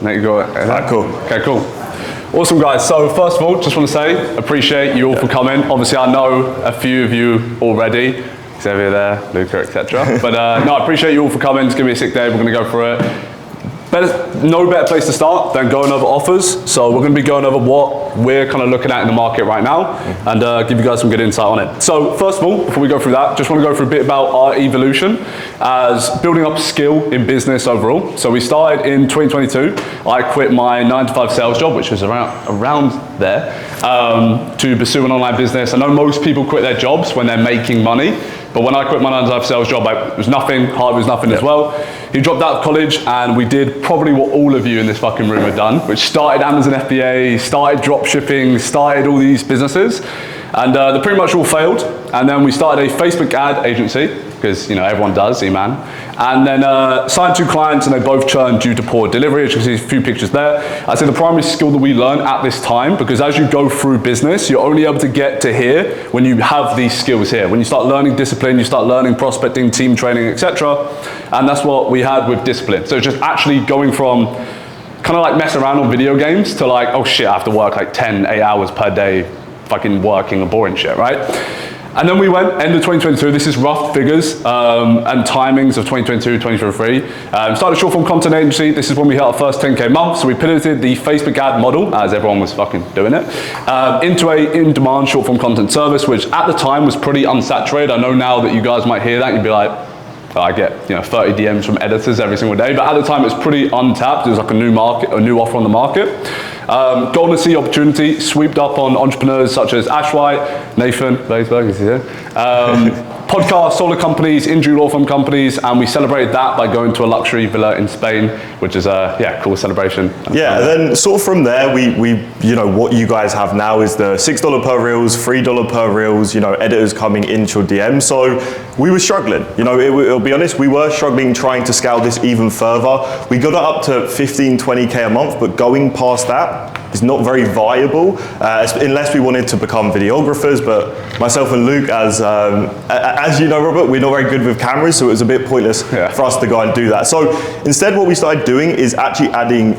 Nate, you got it? Alright, cool. Okay, cool. Awesome, guys. So first of all, just want to say, appreciate you all for coming. Obviously, I know a few of you already. Xavier there, Luca, etc. But no, I appreciate you all for coming. It's going to be a sick day. We're going to go through it. No better place to start than going over offers. So we're going to be going over what we're kind of looking at in the market right now and give you guys some good insight on it. So first of all, before we go through that, just want to go through a bit about our evolution as building up skill in business overall. So we started in 2022. I quit my 9-to-5 sales job, which was around there, to pursue an online business. I know most people quit their jobs when they're making money. But when I quit my 9-to-5 sales job, it was nothing, hard was nothing as well. He dropped out of college and we did probably what all of you in this fucking room have done, which started Amazon FBA, started drop shipping, started all these businesses. And they pretty much all failed. And then we started a Facebook ad agency, because everyone does, man. And then signed 2 clients and they both churned due to poor delivery. As you can see a few pictures there. I'd say the primary skill that we learn at this time, because as you go through business, you're only able to get to here when you have these skills here. When you start learning discipline, you start learning prospecting, team training, etc. And that's what we had with discipline. So it's just actually going from kind of like messing around on video games to like, oh shit, I have to work like 8 hours per day fucking working and boring shit, right? And then we went, end of 2022, this is rough figures and timings of 2022, 2023. Started a short form content agency. This is when we hit our first 10K month. So we pivoted the Facebook ad model, as everyone was fucking doing it, into a in-demand short form content service, which at the time was pretty unsaturated. I know now that you guys might hear that and you'd be like, oh, I get 30 DMs from editors every single day. But at the time it was pretty untapped. It was like a new market, a new offer on the market. Golden Sea opportunity swept up on entrepreneurs such as Ash White, Nathan Blaisberg is here, podcast, solar companies, injury law firm companies, and we celebrated that by going to a luxury villa in Spain, which is a cool celebration. Yeah, and then sort of from there, we what you guys have now is the $6 per reels, $3 per reels, editors coming into your DM. So we were struggling. I'll be honest, we were struggling trying to scale this even further. We got it up to 15, 20K a month, but going past that is not very viable unless we wanted to become videographers. But myself and Luke, as you know, Robert, we're not very good with cameras, so it was a bit pointless for us to go and do that. So instead, what we started doing is actually adding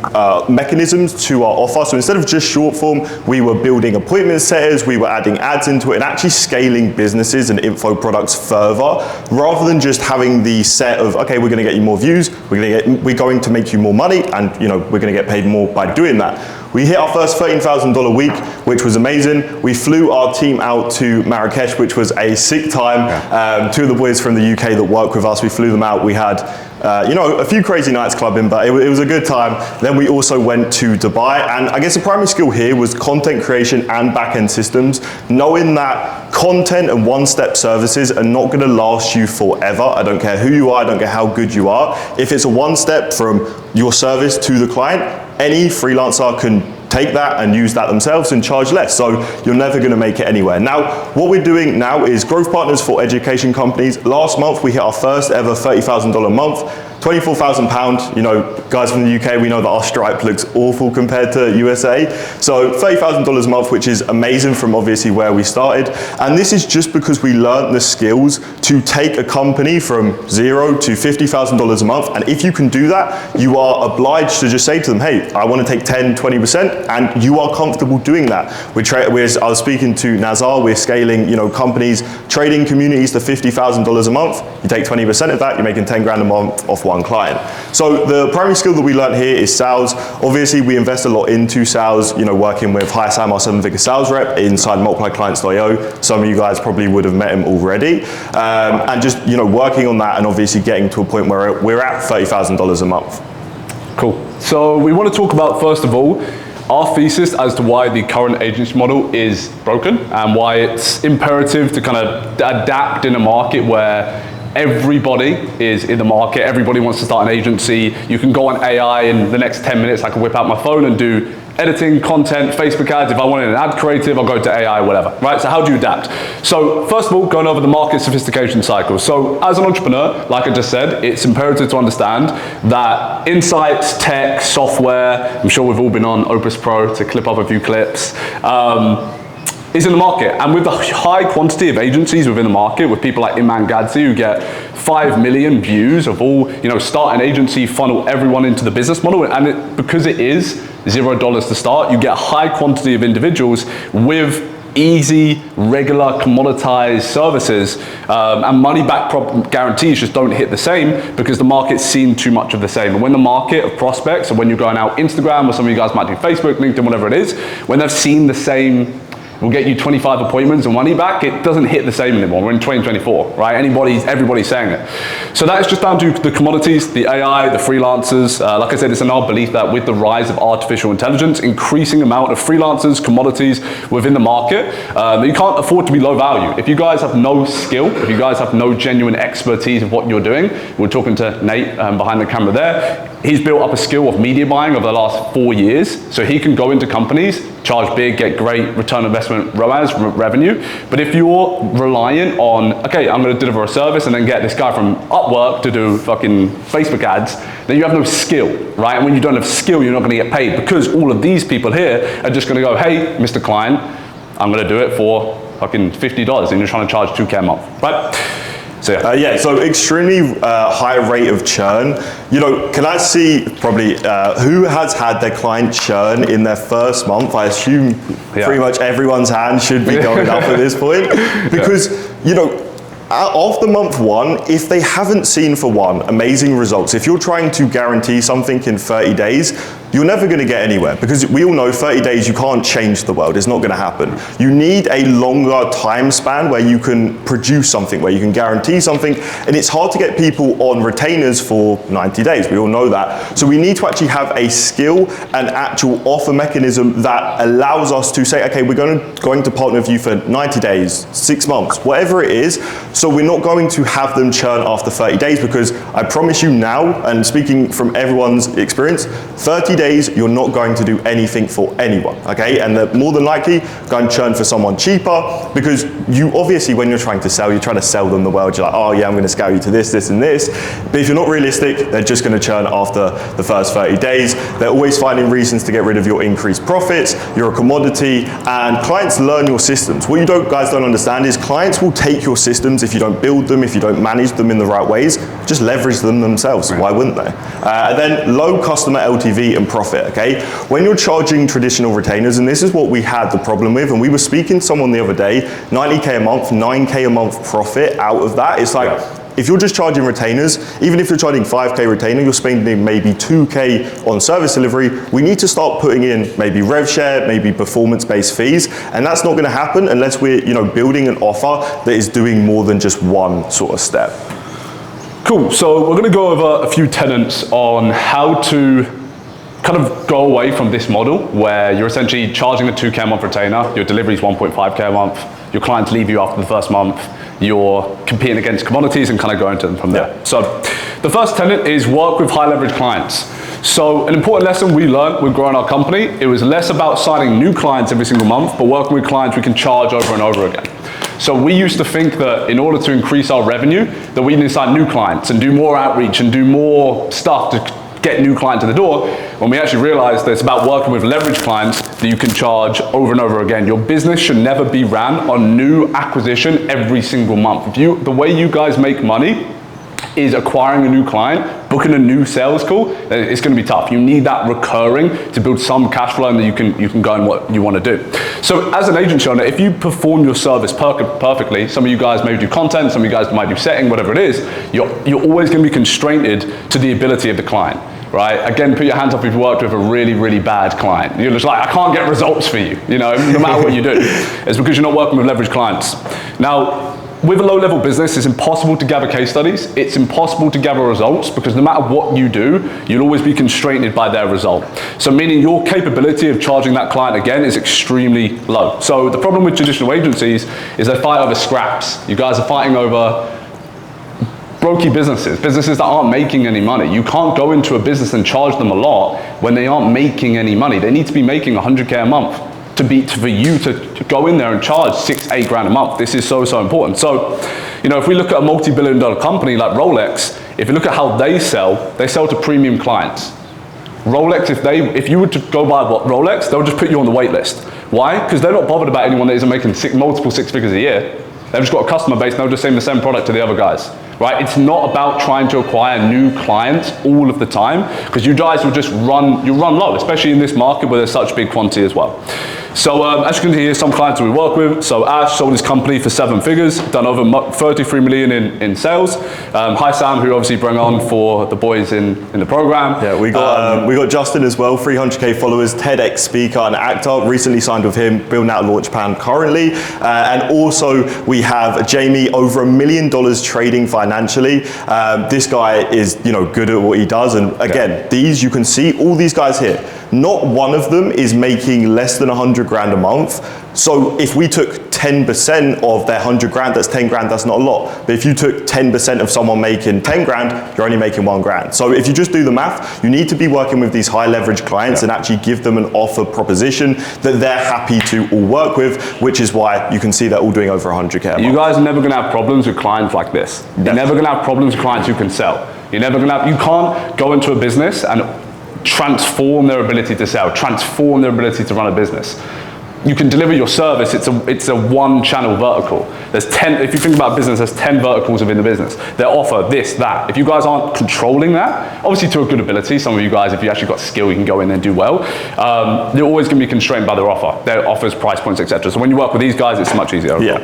mechanisms to our offer. So instead of just short form, we were building appointment setters, we were adding ads into it, and actually scaling businesses and info products further, rather than just having the set of, okay, we're going to get you more views, we're going to make you more money, and we're going to get paid more by doing that. We hit our first $13,000 week, which was amazing. We flew our team out to Marrakesh, which was a sick time. 2 of the boys from the UK that work with us, we flew them out. We had a few crazy nights clubbing, but it was a good time. Then we also went to Dubai, and I guess the primary skill here was content creation and back-end systems, knowing that content and one-step services are not going to last you forever. I don't care who you are, I don't care how good you are. If it's a one-step from your service to the client, any freelancer can take that and use that themselves and charge less. So you're never going to make it anywhere. Now, what we're doing now is growth partners for education companies. Last month, we hit our first ever $30,000 month. £24,000, guys from the UK, we know that our Stripe looks awful compared to USA. So $30,000 a month, which is amazing from obviously where we started. And this is just because we learned the skills to take a company from $0 to $50,000 a month. And if you can do that, you are obliged to just say to them, hey, I want to take 10, 20%, and you are comfortable doing that. I was speaking to Nazar, we're scaling, companies, trading communities to $50,000 a month. You take 20% of that, you're making 10 grand a month off one client. So the primary skill that we learned here is sales. Obviously, we invest a lot into sales, working with Hi Sam, our 7-figure sales rep inside multiplyclients.io. Some of you guys probably would have met him already. And just, working on that and obviously getting to a point where we're at $30,000 a month. Cool. So we want to talk about, first of all, our thesis as to why the current agency model is broken and why it's imperative to kind of adapt in a market where everybody is in the market. Everybody wants to start an agency. You can go on AI in the next 10 minutes. I can whip out my phone and do editing, content, Facebook ads. If I wanted an ad creative, I'll go to AI, whatever, right? So how do you adapt? So first of all, going over the market sophistication cycle. So as an entrepreneur, like I just said, it's imperative to understand that insights, tech, software, I'm sure we've all been on Opus Pro to clip up a few clips, is in the market. And with the high quantity of agencies within the market, with people like Iman Gadzi who get 5 million views of all, start an agency, funnel everyone into the business model, and because it is $0 to start, you get a high quantity of individuals with easy, regular, commoditized services, and money-back guarantees just don't hit the same because the market's seen too much of the same. And when the market of prospects, or when you're going out Instagram, or some of you guys might do Facebook, LinkedIn, whatever it is, when they've seen the same, we'll get you 25 appointments and money back, it doesn't hit the same anymore. We're in 2024, right? Everybody's saying it. So that is just down to the commodities, the AI, the freelancers. Like I said, it's in our belief that with the rise of artificial intelligence, increasing amount of freelancers, commodities within the market, you can't afford to be low value. If you guys have no skill, if you guys have no genuine expertise of what you're doing, we're talking to Nate behind the camera there, he's built up a skill of media buying over the last 4 years, so he can go into companies, charge big, get great return on investment ROAS, revenue. But if you're reliant on, okay, I'm gonna deliver a service and then get this guy from Upwork to do fucking Facebook ads, then you have no skill, right? And when you don't have skill, you're not gonna get paid because all of these people here are just gonna go, hey, Mr. Client, I'm gonna do it for fucking $50 and you're trying to charge $2K a month, right? So so extremely high rate of churn. Can I see probably who has had their client churn in their first month? I assume pretty much everyone's hand should be going up at this point because, after month one, if they haven't seen for one amazing results, if you're trying to guarantee something in 30 days, you're never going to get anywhere because we all know 30 days you can't change the world. It's not going to happen. You need a longer time span where you can produce something, where you can guarantee something, and it's hard to get people on retainers for 90 days. We all know that. So we need to actually have a skill and actual offer mechanism that allows us to say, okay, we're going to partner with you for 90 days, 6 months, whatever it is. So we're not going to have them churn after 30 days because I promise you now, and speaking from everyone's experience, 30 days you're not going to do anything for anyone, okay? And they're more than likely going to churn for someone cheaper because you obviously, when you're trying to sell, you're trying to sell them the world. You're like, oh yeah, I'm going to scale you to this, this, and this. But if you're not realistic, they're just going to churn after the first 30 days. They're always finding reasons to get rid of your increased profits. You're a commodity, and clients learn your systems. What you guys don't understand is clients will take your systems if you don't build them, if you don't manage them in the right ways, just leverage them themselves. Right. Why wouldn't they? And then low customer LTV and profit, okay? When you're charging traditional retainers, and this is what we had the problem with, and we were speaking to someone the other day, 90K a month, 9K a month profit out of that. It's like, if you're just charging retainers, even if you're charging 5K retainer, you're spending maybe 2K on service delivery. We need to start putting in maybe rev share, maybe performance-based fees, and that's not gonna happen unless we're building an offer that is doing more than just one sort of step. Cool, so we're gonna go over a few tenets on how to kind of go away from this model where you're essentially charging a 2K a month retainer, your delivery is 1.5K a month, your clients leave you after the first month, you're competing against commodities and kind of going to them from there. Yeah. So the first tenet is work with high leverage clients. So an important lesson we learned with growing our company, it was less about signing new clients every single month, but working with clients we can charge over and over again. So we used to think that in order to increase our revenue, that we need to sign new clients and do more outreach and do more stuff to get new clients to the door, when we actually realized that it's about working with leverage clients that you can charge over and over again. Your business should never be ran on new acquisition every single month. The way you guys make money is acquiring a new client, booking a new sales call, it's gonna be tough. You need that recurring to build some cash flow and then you can go in what you wanna do. So as an agency owner, if you perform your service perfectly, some of you guys may do content, some of you guys might do setting, whatever it is, you're always gonna be constrained to the ability of the client. Right? Again, put your hands up if you worked with a really, really bad client. You're just like, I can't get results for you, no matter what you do. It's because you're not working with leveraged clients. Now, with a low-level business, it's impossible to gather case studies. It's impossible to gather results because no matter what you do, you'll always be constrained by their result. So meaning your capability of charging that client again is extremely low. So the problem with traditional agencies is they fight over scraps. You guys are fighting over brokey businesses that aren't making any money. You can't go into a business and charge them a lot when they aren't making any money. They need to be making 100K a month for you to go in there and charge 6-8 grand a month. This is so important. So, if we look at a multi-billion-dollar company like Rolex, if you look at how they sell to premium clients. Rolex, if you were to go buy Rolex, they'll just put you on the wait list. Why? Because they're not bothered about anyone that isn't making multiple six figures a year. They've just got a customer base and they'll just send the same product to the other guys, right? It's not about trying to acquire new clients all of the time, because you guys will just run low, especially in this market where there's such big quantity as well. So as you can see here, some clients we work with. So Ash sold his company for 7 figures, done over 33 million in sales. Hi Sam, who obviously bring on for the boys in the program. Yeah, we got Justin as well, 300k followers, TEDx speaker and actor. Recently signed with him, building out Launchpad currently. And also we have Jamie, over $1 million trading financially. This guy is, good at what he does. And again, these, you can see all these guys here. Not one of them is making less than 100 grand a month. So if we took 10% of their 100 grand, that's 10 grand, that's not a lot. But if you took 10% of someone making 10 grand, you're only making 1 grand. So if you just do the math, you need to be working with these high leverage clients and actually give them an offer proposition that they're happy to all work with, which is why you can see they're all doing over 100k a month. You guys are never gonna have problems with clients like this. You're never gonna have problems with clients who can sell. You can't go into a business and transform their ability to sell, transform their ability to run a business. You can deliver your service, it's a one channel vertical. There's 10, if you think about business, there's 10 verticals within the business. They offer this, that. If you guys aren't controlling that, obviously to a good ability, some of you guys, if you actually got skill, you can go in and do well. They're always gonna be constrained by their offer, their offers, price points, etc. So when you work with these guys, it's much easier. Yeah.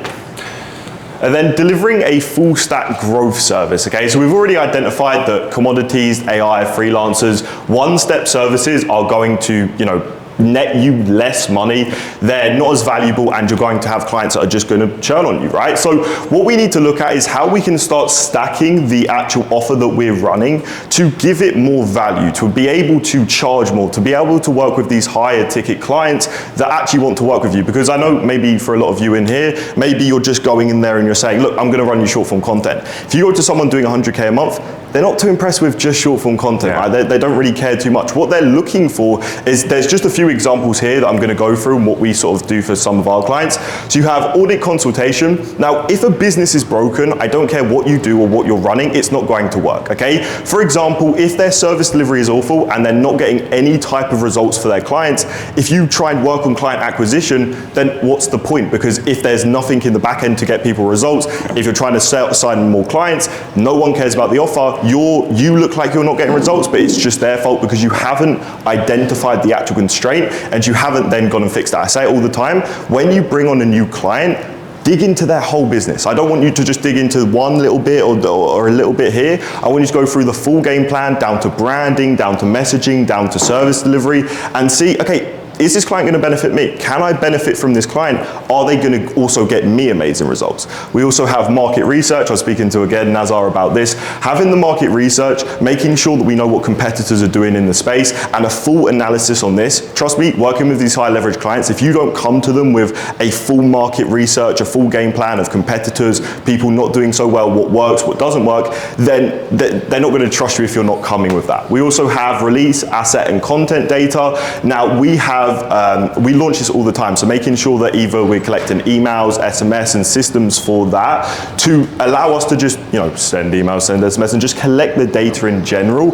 And then delivering a full stack growth service, okay? So we've already identified that commodities, AI, freelancers, one-step services are going to, net you less money, they're not as valuable, and you're going to have clients that are just going to churn on you, right? So what we need to look at is how we can start stacking the actual offer that we're running to give it more value, to be able to charge more, to be able to work with these higher ticket clients that actually want to work with you. Because I know maybe for a lot of you in here, maybe you're just going in there and you're saying, look, I'm going to run you short form content. If you go to someone doing 100k a month, they're not too impressed with just short form content, right? They don't really care too much. What they're looking for is, there's just a few examples here that I'm gonna go through and what we sort of do for some of our clients. So you have audit consultation. Now, if a business is broken, I don't care what you do or what you're running, it's not going to work, okay? For example, if their service delivery is awful and they're not getting any type of results for their clients, if you try and work on client acquisition, then what's the point? Because if there's nothing in the back end to get people results, if you're trying to sign more clients, no one cares about the offer, you look like you're not getting results, but it's just their fault because you haven't identified the actual constraint and you haven't then gone and fixed that. I say it all the time, when you bring on a new client, dig into their whole business. I don't want you to just dig into one little bit or a little bit here. I want you to go through the full game plan, down to branding, down to messaging, down to service delivery, and see, okay, is this client going to benefit me? Can I benefit from this client? Are they going to also get me amazing results? We also have market research. I was speaking to, again, Nazar about this. Having the market research, making sure that we know what competitors are doing in the space, and a full analysis on this. Trust me, working with these high leverage clients, if you don't come to them with a full market research, a full game plan of competitors, people not doing so well, what works, what doesn't work, then they're not going to trust you if you're not coming with that. We also have release, asset, and content data. Now, we launch this all the time, so making sure that either we're collecting emails, SMS, and systems for that to allow us to just, send emails, send SMS, and just collect the data in general.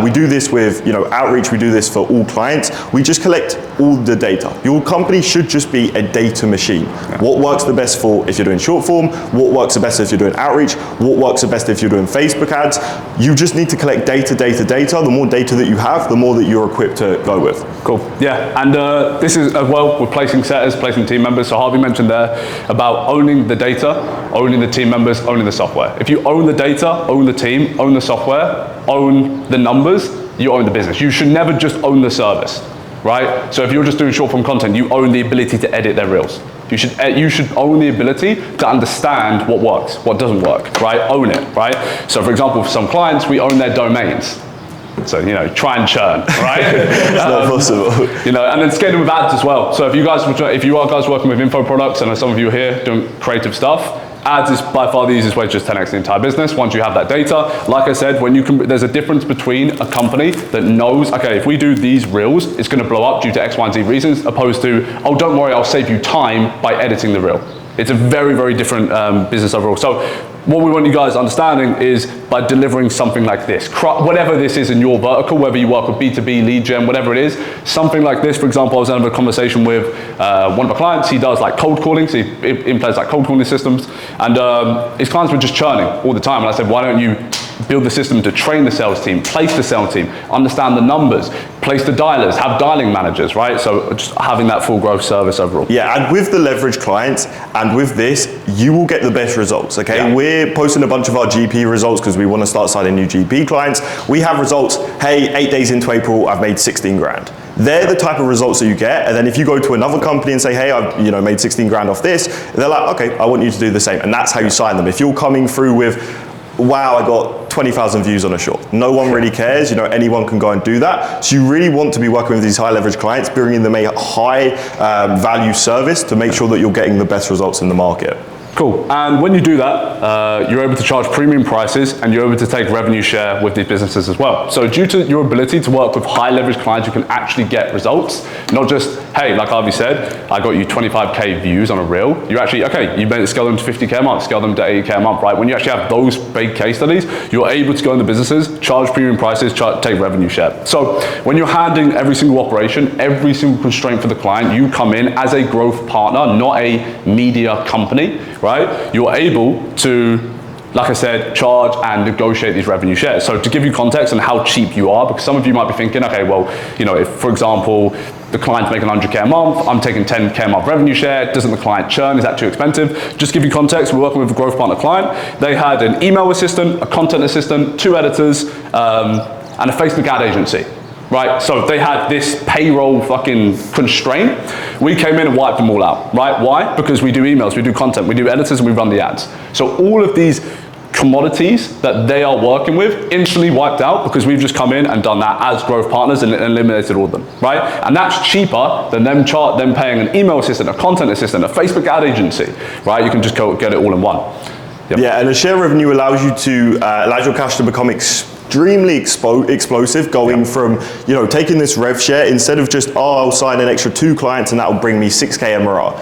We do this with, outreach. We do this for all clients. We just collect all the data. Your company should just be a data machine. What works the best for if you're doing short form? What works the best if you're doing outreach? What works the best if you're doing Facebook ads? You just need to collect data. The more data that you have, the more that you're equipped to go with. Cool. Yeah, and this is as well with placing setters, placing team members. So Harvey mentioned there about owning the data, owning the team members, owning the software. If you own the data, own the team, own the software, own the numbers, you own the business. You should never just own the service, right? So if you're just doing short form content, you own the ability to edit their reels. You should own the ability to understand what works, what doesn't work, right? Own it, right? So for example, for some clients, we own their domains. So, try and churn, right? It's not possible. And then scaling with ads as well. So if you are guys working with info products, and some of you here doing creative stuff, ads is by far the easiest way to just 10x the entire business once you have that data. Like I said, there's a difference between a company that knows, okay, if we do these reels, it's going to blow up due to X, Y, and Z reasons, opposed to, oh, don't worry, I'll save you time by editing the reel. It's a very, very different business overall. So what we want you guys understanding is by delivering something like this, whatever this is in your vertical, whether you work with B2B, lead gen, whatever it is, something like this. For example, I was having a conversation with one of our clients. He does like cold calling, so he implements like cold calling systems, and his clients were just churning all the time. And I said, why don't you build the system to train the sales team, place the sales team, understand the numbers, place the dialers, have dialing managers, right? So just having that full growth service overall. Yeah, and with the leverage clients and with this, you will get the best results, okay? Yeah. We're posting a bunch of our GP results because we want to start signing new GP clients. We have results, hey, 8 days into April, I've made 16 grand. They're the type of results that you get. And then if you go to another company and say, hey, I've made 16 grand off this, they're like, okay, I want you to do the same. And that's how you sign them. If you're coming through with, wow, I got 20,000 views on a short. No one really cares, anyone can go and do that. So you really want to be working with these high leverage clients, bringing them a high value service to make sure that you're getting the best results in the market. Cool, and when you do that, you're able to charge premium prices and you're able to take revenue share with these businesses as well. So due to your ability to work with high leverage clients, you can actually get results, not just, hey, like Harvey said, I got you 25K views on a reel. You actually, okay, you made it scale them to 50K a month, scale them to 80K a month, right? When you actually have those big case studies, you're able to go into businesses, charge premium prices, take revenue share. So when you're handling every single operation, every single constraint for the client, you come in as a growth partner, not a media company, right? You're able to, like I said, charge and negotiate these revenue shares. So to give you context on how cheap you are, because some of you might be thinking, okay, well, if, for example, the client's making 100K a month, I'm taking 10K a month revenue share, doesn't the client churn? Is that too expensive? Just give you context, we're working with a growth partner client. They had an email assistant, a content assistant, 2 editors, and a Facebook ad agency. Right, so they had this payroll fucking constraint. We came in and wiped them all out, right? Why? Because we do emails, we do content, we do editors, and we run the ads. So all of these commodities that they are working with instantly wiped out because we've just come in and done that as growth partners and eliminated all of them, right? And that's cheaper than them paying an email assistant, a content assistant, a Facebook ad agency, right? You can just go get it all in one. Yep. Yeah, and the share revenue allows you to allows your cash to become extremely explosive, going from taking this rev share instead of just I'll sign an extra 2 clients and that will bring me 6K MRR.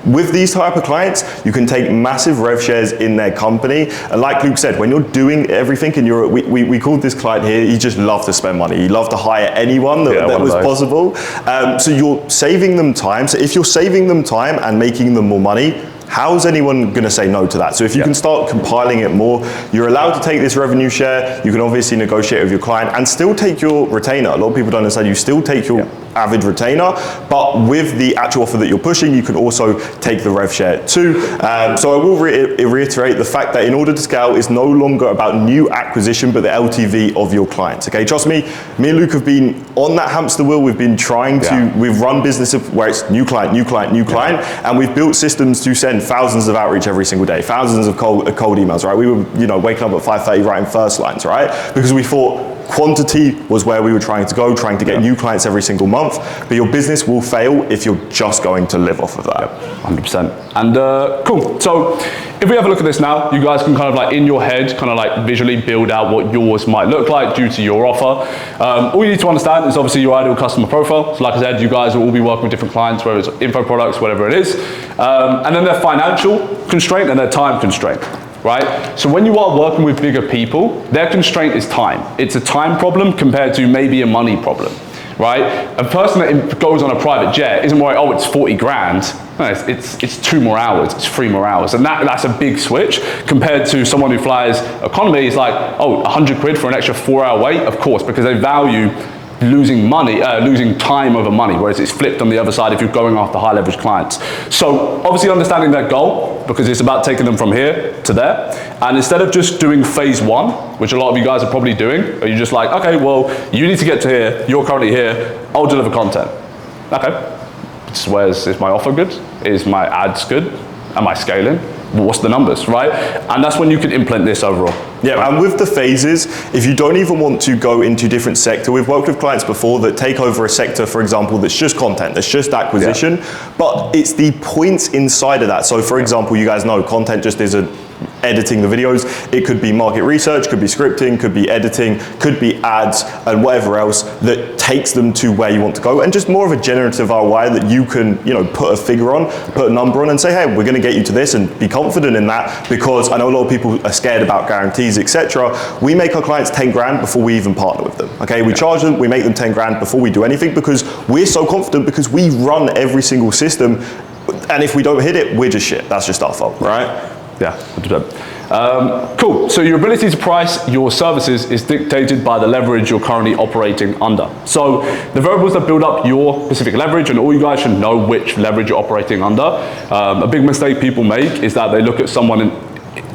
With these type of clients, you can take massive rev shares in their company. And like Luke said, when you're doing everything and we called this client here, he just loved to spend money. He loved to hire anyone that was possible. So you're saving them time. So if you're saving them time and making them more money, how's anyone going to say no to that? So if you can start compiling it more, you're allowed to take this revenue share. You can obviously negotiate with your client and still take your retainer. A lot of people don't understand you still take your average retainer, but with the actual offer that you're pushing, you can also take the rev share too. So I will reiterate the fact that in order to scale, it's no longer about new acquisition, but the LTV of your clients. Okay, trust me and Luke have been on that hamster wheel. We've been trying to, we've run businesses where it's new client, and we've built systems to send thousands of outreach every single day, thousands of cold emails, right? We were, waking up at 5:30 writing first lines, right? Because we thought quantity was where we were trying to get new clients every single month, but your business will fail if you're just going to live off of that. 100%. And cool. So if we have a look at this now, you guys can kind of like in your head, kind of like visually build out what yours might look like due to your offer. All you need to understand is obviously your ideal customer profile. So like I said, you guys will all be working with different clients, whether it's info products, whatever it is. And then their financial constraint and their time constraint. Right? So when you are working with bigger people, their constraint is time. It's a time problem compared to maybe a money problem, right? A person that goes on a private jet isn't worried, oh, it's 40 grand. No, it's 2 more hours, it's 3 more hours. And that's a big switch compared to someone who flies economy is like, oh, 100 quid for an extra 4-hour wait? Of course, because they value losing money, losing time over money, whereas it's flipped on the other side if you're going after high leverage clients. So obviously understanding their goal, because it's about taking them from here to there. And instead of just doing phase 1, which a lot of you guys are probably doing, are you just like, okay, well, you need to get to here, you're currently here, I'll deliver content. Okay, is my offer good? Is my ads good? Am I scaling? What's the numbers, right? And that's when you can implement this overall. Yeah, and with the phases, if you don't even want to go into a different sector, we've worked with clients before that take over a sector, for example, that's just content, that's just acquisition, but it's the points inside of that. So for example, you guys know content just is an editing the videos. It could be market research, could be scripting, could be editing, could be ads, and whatever else that takes them to where you want to go. And just more of a generative ROI that you can, put a figure on, put a number on, and say, hey, we're going to get you to this, and be confident in that, because I know a lot of people are scared about guarantees, etc. We make our clients 10 grand before we even partner with them. Okay, we charge them, we make them 10 grand before we do anything, because we're so confident, because we run every single system, and if we don't hit it, we're just shit. That's just our fault, right? Yeah, 100%. Cool. So your ability to price your services is dictated by the leverage you're currently operating under. So the variables that build up your specific leverage, and all you guys should know which leverage you're operating under. A big mistake people make is that they look at someone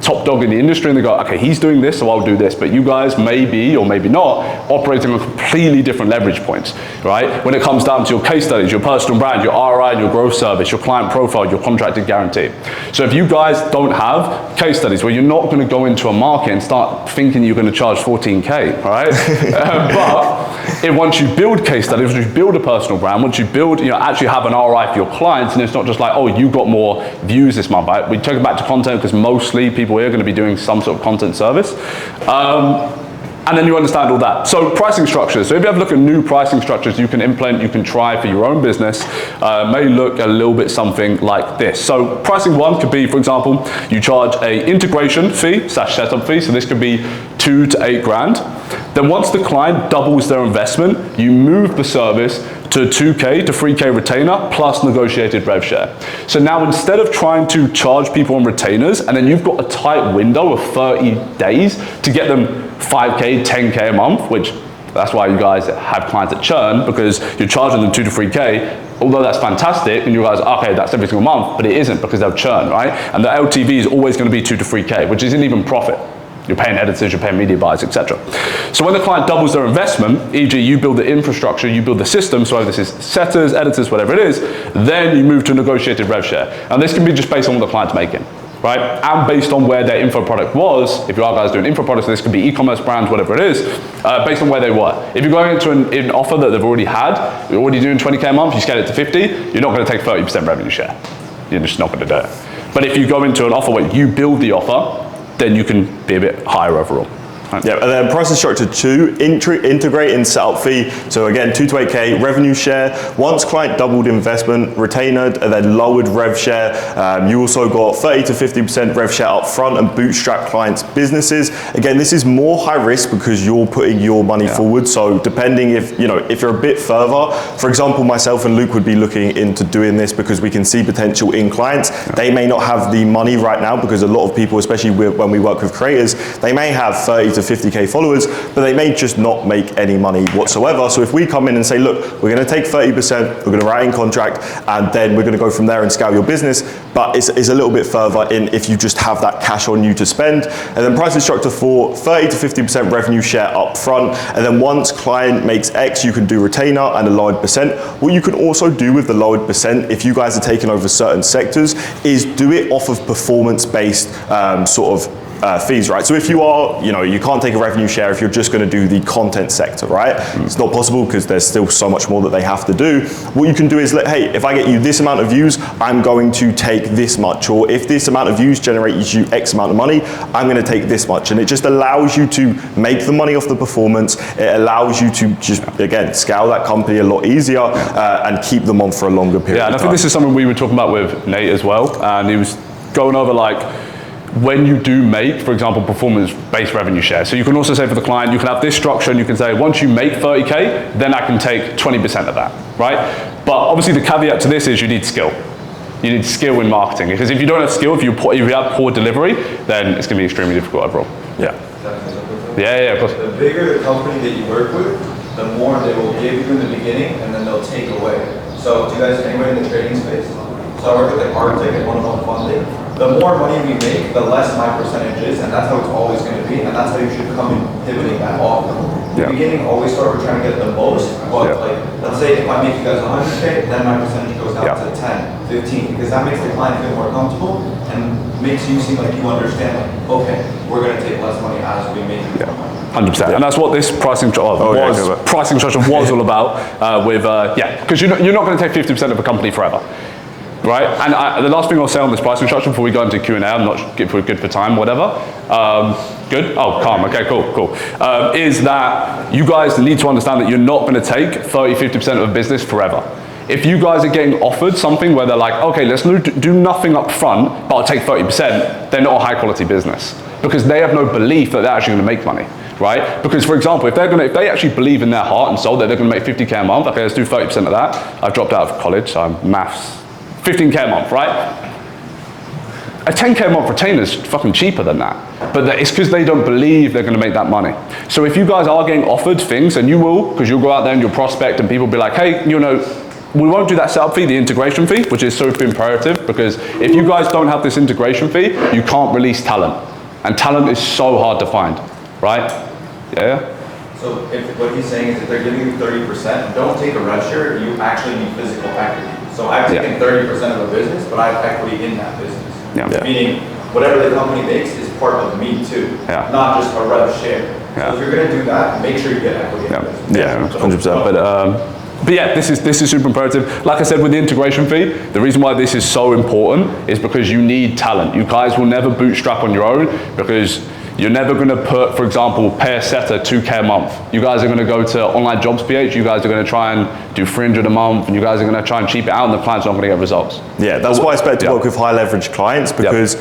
top dog in the industry and they go, okay, he's doing this, so I'll do this. But you guys may be, or maybe not, operating on completely different leverage points, right? When it comes down to your case studies, your personal brand, your ROI, and your growth service, your client profile, your contracted guarantee. So if you guys don't have case studies where you're not going to go into a market and start thinking you're going to charge 14K, right? But once you build case studies, once you build a personal brand, once you build, actually have an ROI for your clients, and it's not just like, oh, you got more views this month, right? We take it back to content, because mostly people here are going to be doing some sort of content service. And then you understand all that. So pricing structures. So if you have a look at new pricing structures you can implement, you can try for your own business, may look a little bit something like this. So pricing one could be, for example, you charge a integration fee / setup fee. So this could be 2 to 8 grand. Then once the client doubles their investment, you move the service to 2K to 3K retainer plus negotiated rev share. So now instead of trying to charge people on retainers, and then you've got a tight window of 30 days to get them 5K, 10K a month, which that's why you guys have clients that churn, because you're charging them 2 to 3K, although that's fantastic, and you guys, okay, that's every single month, but it isn't, because they'll churn, right? And the LTV is always going to be 2 to 3K, which isn't even profit. You're paying editors, you're paying media buyers, etc. So when the client doubles their investment, e.g. you build the infrastructure, you build the system, so whether this is setters, editors, whatever it is, then you move to negotiated rev share. And this can be just based on what the client's making, right? And based on where their info product was. If you are guys doing info products, so this could be e-commerce brands, whatever it is, based on where they were. If you're going into an offer that they've already had, you're already doing 20K a month, you scale it to 50, you're not going to take 30% revenue share. You're just not going to do it. But if you go into an offer where you build the offer, then you can be a bit higher overall. Right. Yeah, and then pricing structure 2, integrate and setup fee. So again, 2 to 8K, revenue share. Once client doubled investment, retainer, and then lowered rev share. You also got 30 to 50% rev share up front and bootstrap clients' businesses. Again, this is more high risk because you're putting your money forward. So depending if you're a bit further, for example, myself and Luke would be looking into doing this because we can see potential in clients. Yeah. They may not have the money right now, because a lot of people, especially when we work with creators, they may have 30 to 50K followers, but they may just not make any money whatsoever. So if we come in and say, look, we're going to take 30%, we're going to write in contract, and then we're going to go from there and scale your business, but it's a little bit further in if you just have that cash on you to spend. And then pricing structure for 30 to 50% revenue share up front, and then once client makes X, you can do retainer and a lowered percent. What you can also do with the lowered percent, if you guys are taking over certain sectors, is do it off of performance-based sort of fees, right? So if you are, you can't take a revenue share if you're just going to do the content sector, right? It's not possible because there's still so much more that they have to do. What you can do is, hey, if I get you this amount of views, I'm going to take this much. Or if this amount of views generates you X amount of money, I'm going to take this much. And it just allows you to make the money off the performance. It allows you to just, again, scale that company a lot easier and keep them on for a longer period of time. I think this is something we were talking about with Nate as well. And he was going over when you do make, for example, performance-based revenue share. So you can also say for the client, you can have this structure and you can say, once you make 30K, then I can take 20% of that, right? But obviously the caveat to this is you need skill. You need skill in marketing, because if you don't have skill, if you have poor delivery, then it's going to be extremely difficult overall. Yeah. Yeah, of course. The bigger the company that you work with, the more they will give you in the beginning and then they'll take away. So do you guys anywhere in the trading space? So I work with Arctic and one-on-one funding. The more money we make, the less my percentage is, and that's how it's always going to be, and that's how you should come in pivoting that often. In the beginning, always start with trying to get the most, but let's say if I make you guys 100K, then my percentage goes down to 10, 15, because that makes the client feel more comfortable and makes you seem like you understand, okay, we're going to take less money as we make it. 100%, and that's what this pricing structure was all about. Because you're not going to take 50% of a company forever. right? And the last thing I'll say on this pricing structure before we go into Q&A, I'm not good for time, whatever. Good? Oh, calm, okay, cool. Is that you guys need to understand that you're not gonna take 30-50% of a business forever. If you guys are getting offered something where they're like, okay, let's do nothing up front, but I'll take 30%, they're not a high quality business. Because they have no belief that they're actually gonna make money, right? Because for example, if they actually believe in their heart and soul that they're gonna make 50K a month, okay, let's do 30% of that. I've dropped out of college, so I'm maths. 15K a month, right? A 10K a month retainer is fucking cheaper than that. But it's because they don't believe they're gonna make that money. So if you guys are getting offered things, and you will, because you'll go out there and you'll prospect and people will be like, hey, you know, we won't do that setup fee, the integration fee, which is super imperative, because if you guys don't have this integration fee, you can't release talent. And talent is so hard to find, right? Yeah? So if what he's saying is if they're giving you 30%, don't take a rev share, you actually need physical equity. So I've taken 30% of a business, but I have equity in that business. Yeah. Meaning, whatever the company makes is part of me too, not just a rev share. So if you're gonna do that, make sure you get equity in the business. Yeah, 100%. But yeah, this is super imperative. Like I said, with the integration fee, the reason why this is so important is because you need talent. You guys will never bootstrap on your own because you're never going to put, for example, pay a setter 2K a month. You guys are going to go to online jobs PH, you guys are going to try and do 300 a month, and you guys are going to try and cheap it out, and the client's not going to get results. Yeah, that's why it's better to work with high leverage clients, because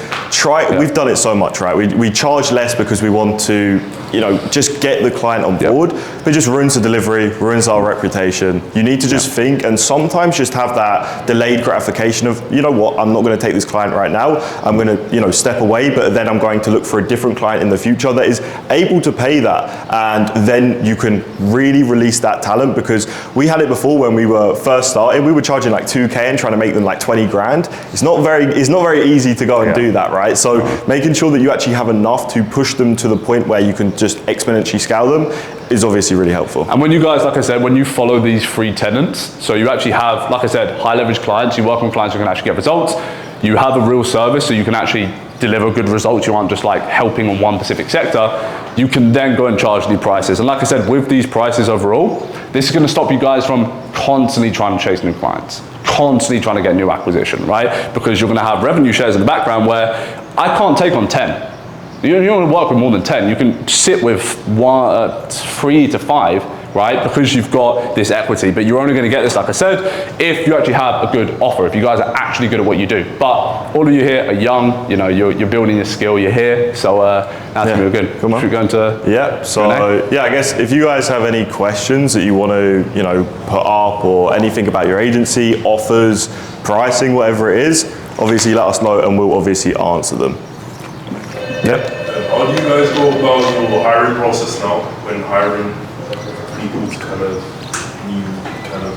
we've done it so much, right? We charge less because we want to, you know, just get the client on board, but it just ruins the delivery, ruins our reputation. You need to just think, and sometimes just have that delayed gratification of, you know what, I'm not going to take this client right now. I'm going to, you know, step away, but then I'm going to look for a different client in the future that is able to pay that, and then you can really release that talent. Because we had it before when we were first starting, we were charging like 2K and trying to make them like 20 grand. It's not very easy to go and do that, right? So making sure that you actually have enough to push them to the point where you can just exponentially scale them is obviously really helpful. And when you guys, like I said, when you follow these 3 tenets, so you actually have, like I said, high leverage clients, you work on clients who can actually get results, you have a real service so you can actually deliver good results, you aren't just like helping on one specific sector, you can then go and charge new prices. And like I said, with these prices overall, this is going to stop you guys from constantly trying to chase new clients, constantly trying to get new acquisition, right? Because you're going to have revenue shares in the background where I can't take on 10. You don't want to work with more than 10. You can sit with 3 to 5, right? Because you've got this equity, but you're only going to get this, like I said, if you actually have a good offer, if you guys are actually good at what you do. But all of you here are young, you know, you're building your skill, you're here, so that's going to be good. Come on. Should we go into so I guess if you guys have any questions that you want to, you know, put up, or anything about your agency, offers, pricing, whatever it is, obviously let us know and we'll obviously answer them. How do you guys go about your hiring process now when hiring people to kind of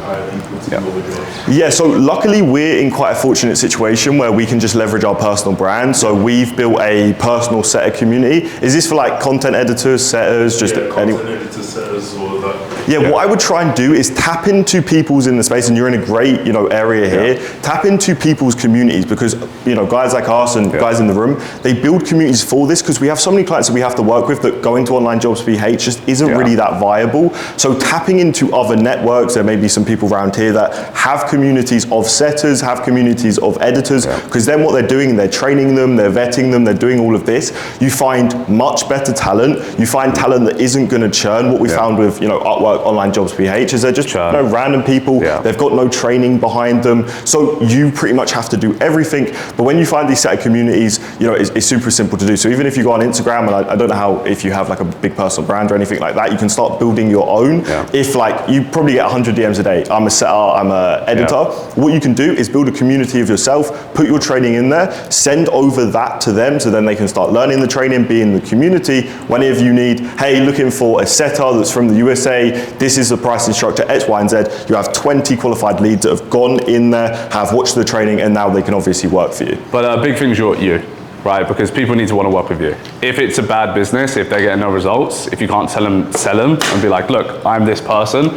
hire people to do all the jobs? Yeah, so luckily we're in quite a fortunate situation where we can just leverage our personal brand. So we've built a personal setter community. Is this for like content editors, setters, just content editors, setters, or that? What I would try and do is tap into people's in the space, and you're in a great, you know, area here. Tap into people's communities, because, you know, guys like us and guys in the room, they build communities for this, because we have so many clients that we have to work with that going to online jobs PH just isn't really that viable. So tapping into other networks, there may be some people around here that have communities of setters, have communities of editors, because then what they're doing, they're training them, they're vetting them, they're doing all of this. You find much better talent. You find talent that isn't going to churn. What we found with, you know, Upwork, online jobs PH, is they're just random people. They've got no training behind them. So you pretty much have to do everything. But when you find these setter communities, you know, it's super simple to do. So even if you go on Instagram, and I don't know how, if you have like a big personal brand or anything like that, you can start building your own. If like, you probably get 100 DMs a day. I'm a setter, I'm an editor. What you can do is build a community of yourself, put your training in there, send over that to them, so then they can start learning the training, be in the community. Whenever you need, hey, looking for a setter that's from the USA, this is the pricing structure, X, Y, and Z. You have 20 qualified leads that have gone in there, have watched the training, and now they can obviously work for you. But big thing's you, right? Because people need to want to work with you. If it's a bad business, if they're getting no results, if you can't sell them and be like, look, I'm this person,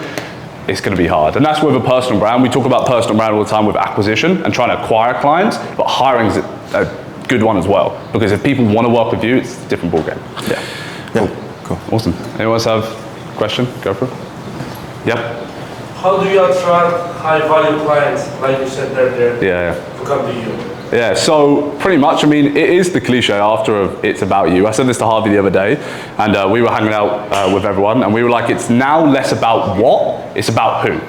it's going to be hard. And that's with a personal brand. We talk about personal brand all the time with acquisition and trying to acquire clients, but hiring is a good one as well. Because if people want to work with you, it's a different ballgame. Cool. Awesome. Anyone else have a question? Go for it. Yep. how do you attract high value clients, like you said earlier, Yeah. to come to you? Yeah, so pretty much, I mean, it is the cliche after it's about you. I said this to Harvey the other day, and we were hanging out with everyone, and we were like, it's now less about what, it's about who,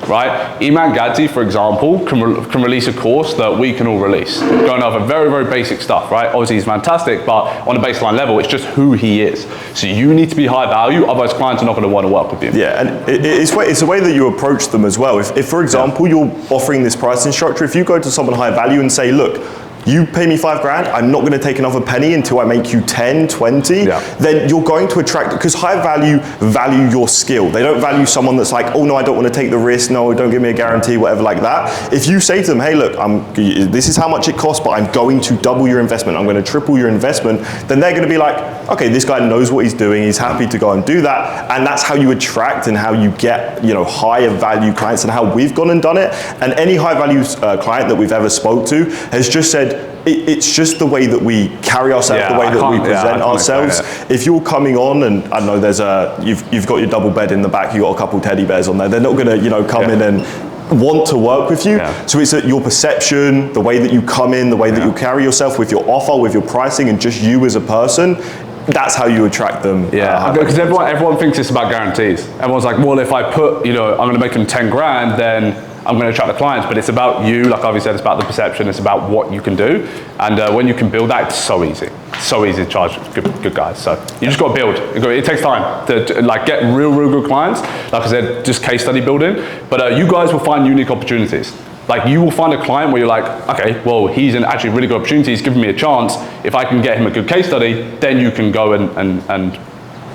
right? Iman Gadzi, for example, can release a course that we can all release, going over very, very basic stuff, right? Obviously, he's fantastic, but on a baseline level, it's just who he is. So you need to be high value, otherwise clients are not going to want to work with you. Yeah, and it's the way that you approach them as well. If for example, you're offering this pricing structure, if you go to someone high value and say, look, you pay me $5,000, I'm not going to take another penny until I make you 10, 20, then you're going to attract, because high value your skill. They don't value someone that's like, oh no, I don't want to take the risk, no, don't give me a guarantee, whatever like that. If you say to them, hey look, this is how much it costs, but I'm going to double your investment, I'm going to triple your investment, then they're going to be like, okay, this guy knows what he's doing, he's happy to go and do that, and that's how you attract and how you get, you know, higher value clients, and how we've gone and done it. And any high value client that we've ever spoke to has just said, it's just the way that we carry ourselves, the way that we present ourselves. If you're coming on and I don't know, you've got your double bed in the back, you've got a couple teddy bears on there, they're not gonna, you know, come in and want to work with you. So it's your perception, the way that you come in, the way that you carry yourself with your offer, with your pricing, and just you as a person. That's how you attract them. Yeah, because everyone thinks it's about guarantees. Everyone's like, well, if I put, you know, I'm gonna make them 10 grand, then I'm going to attract the clients, but it's about you, like Harvey said, it's about the perception, it's about what you can do, and when you can build that, it's so easy to charge good guys. So you just got to build. It takes time to like get real good clients. Like I said, just case study building, but you guys will find unique opportunities. Like you will find a client where you're like, okay, well, he's an actually really good opportunity, he's giving me a chance. If I can get him a good case study, then you can go and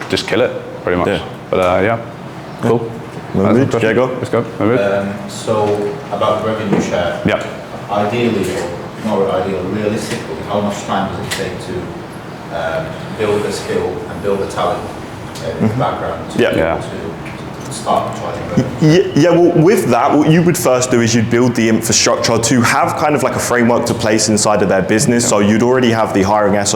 just kill it, pretty much. But yeah, cool. Diego? Let's go. So about revenue share. Ideally, or not ideal, realistically, how much time does it take to build a skill and build a talent in the background to be able to start charging revenue? Yeah, well, with that, what you would first do is you'd build the infrastructure to have kind of like a framework to place inside of their business. So you'd already have the hiring